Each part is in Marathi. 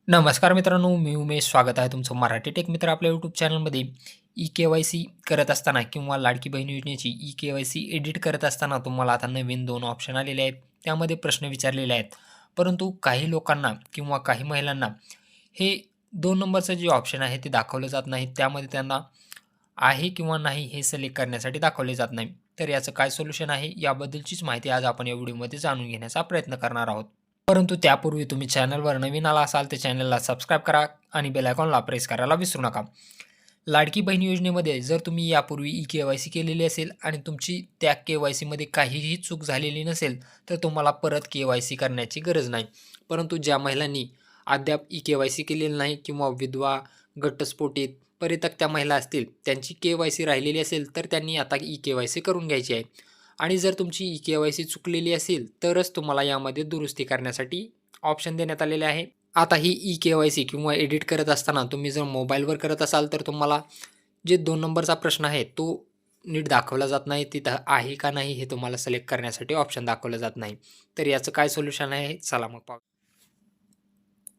नमस्कार मित्रांनो, मी उमेश. स्वागत आहे तुमचं मराठी टेक मित्र आपल्या यूट्यूब चॅनलमध्ये. ई-के-वाय-सी करत असताना किंवा लाडकी बहीण योजनेची ई-के-वाय-सी एडिट करत असताना तुम्हाला आता नवीन 2 ऑप्शन आलेले आहेत. त्यामध्ये प्रश्न विचारलेले आहेत. परंतु काही लोकांना किंवा काही महिलांना हे 2 नंबरचं जे ऑप्शन आहे ते दाखवलं जात नाही. त्यामध्ये त्यांना आहे किंवा नाही हे सिलेक्ट करण्यासाठी दाखवले जात नाही. तर याचं काय सोल्युशन आहे याबद्दलचीच माहिती आज आपण या व्हिडिओमध्ये जाणून घेण्याचा प्रयत्न करणार आहोत. परंतु त्यापूर्वी तुम्ही चॅनलवर नवीन आला असाल तर चॅनलला सबस्क्राईब करा आणि बेल आयकॉनला प्रेस करायला विसरू नका. लाडकी बहीण योजनेमध्ये जर तुम्ही यापूर्वी ई-के-वाय-सी केलेली असेल आणि तुमची त्या के-वाय-सीमध्ये काहीही चूक झालेली नसेल, तर तुम्हाला परत के-वाय-सी करण्याची गरज नाही. परंतु ज्या महिलांनी अद्याप ई-के-वाय-सी केलेली नाही किंवा विधवा, घटस्फोटित, परित्यक्त्या महिला असतील, त्यांची के-वाय-सी राहिलेली असेल, तर त्यांनी आता ई-के-वाय-सी करून घ्यायची आहे. आणि जर तुमची ई-के-वाय-सी चुकलेली असेल, तरच तुम्हाला यामध्ये दुरुस्ती करण्यासाठी ऑप्शन देण्यात आलेले आहे. आता ही ई-के-वाय-सी किंवा एडिट करत असताना तुम्ही जर मोबाईलवर करत असाल, तर तुम्हाला जे 2 नंबरचा प्रश्न आहे, तो नीट दाखवला जात नाही. तिथं आहे का नाही हे तुम्हाला सिलेक्ट करण्यासाठी ऑप्शन दाखवलं जात नाही. तर याचं काय सोल्युशन आहे? चला मग पाहू.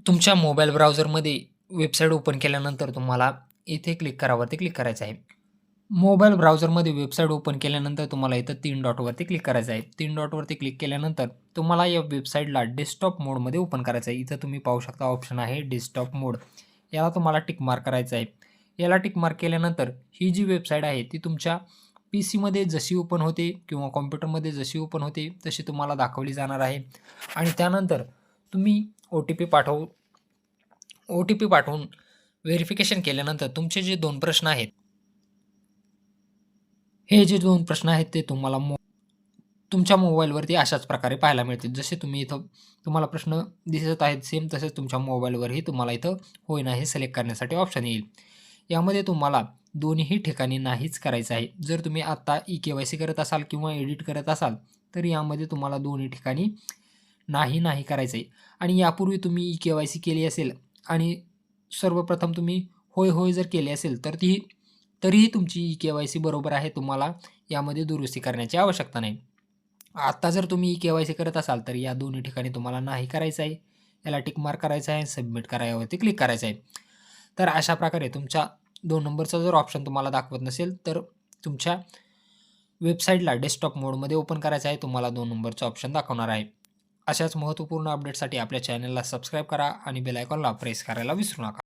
तुमच्या मोबाईल ब्राउझरमध्ये वेबसाईट ओपन केल्यानंतर तुम्हाला इथे क्लिक करायचं आहे. मोबाईल ब्राउझरमध्ये वेबसाईट ओपन केल्यानंतर तुम्हाला इथं 3 डॉटवरती क्लिक करायचं आहे. 3 डॉटवरती क्लिक केल्यानंतर तुम्हाला या वेबसाईटला डेस्कटॉप मोडमध्ये ओपन करायचं आहे. इथं तुम्ही पाहू शकता ऑप्शन आहे डेस्कटॉप मोड. याला तुम्हाला टिक मार्क करायचं आहे. याला टिक मार्क केल्यानंतर ही जी वेबसाईट आहे ती तुमच्या पीसीमध्ये जशी ओपन होते किंवा कॉम्प्युटरमध्ये जशी ओपन होते तशी तुम्हाला दाखवली जाणार आहे. आणि त्यानंतर तुम्ही ओ-टी-पी पाठवून व्हेरिफिकेशन केल्यानंतर तुमचे जे 2 प्रश्न आहेत, हे जे 2 प्रश्न आहेत ते तुम्हाला तुमच्या मोबाईलवरती अशाच प्रकारे पाहायला मिळतील. जसे तुम्ही इथं तुम्हाला प्रश्न दिसत आहेत सेम तसेच तुमच्या मोबाईलवरही तुम्हाला इथं होय ना हे सिलेक्ट करण्यासाठी ऑप्शन येईल. यामध्ये तुम्हाला दोन्ही ठिकाणी नाहीच करायचं आहे. जर तुम्ही आत्ता ई-के-वाय-सी करत असाल किंवा एडिट करत असाल, तर यामध्ये तुम्हाला दोन्ही ठिकाणी नाही करायचं आहे. आणि यापूर्वी तुम्ही ई-के-वाय-सी केली असेल आणि सर्वप्रथम तुम्ही होय जर केली असेल, तरीही तुमची ई-के-वाय-सी बरोबर आहे. तुम्हाला यामध्ये दुरुस्ती करण्याची आवश्यकता नाही. आता जर तुम्ही ई-के-वाय-सी करत असाल, तर या दोन्ही ठिकाणी तुम्हाला नाही करायचं आहे. याला टिक मार्क करायचा आहे, सबमिट करा यावरती क्लिक करायचं आहे. तर अशा प्रकारे तुमच्या 2 नंबरचा जर ऑप्शन तुम्हाला दाखवत नसेल, तर तुमच्या वेबसाईटला डेस्कटॉप मोडमध्ये ओपन करायचं आहे. तुम्हाला 2 नंबरचा ऑप्शन दाखवणार आहे. अशाच महत्त्वपूर्ण अपडेटसाठी आपल्या चॅनलला सबस्क्राईब करा आणि बेल आयकॉनला प्रेस करायला विसरू नका.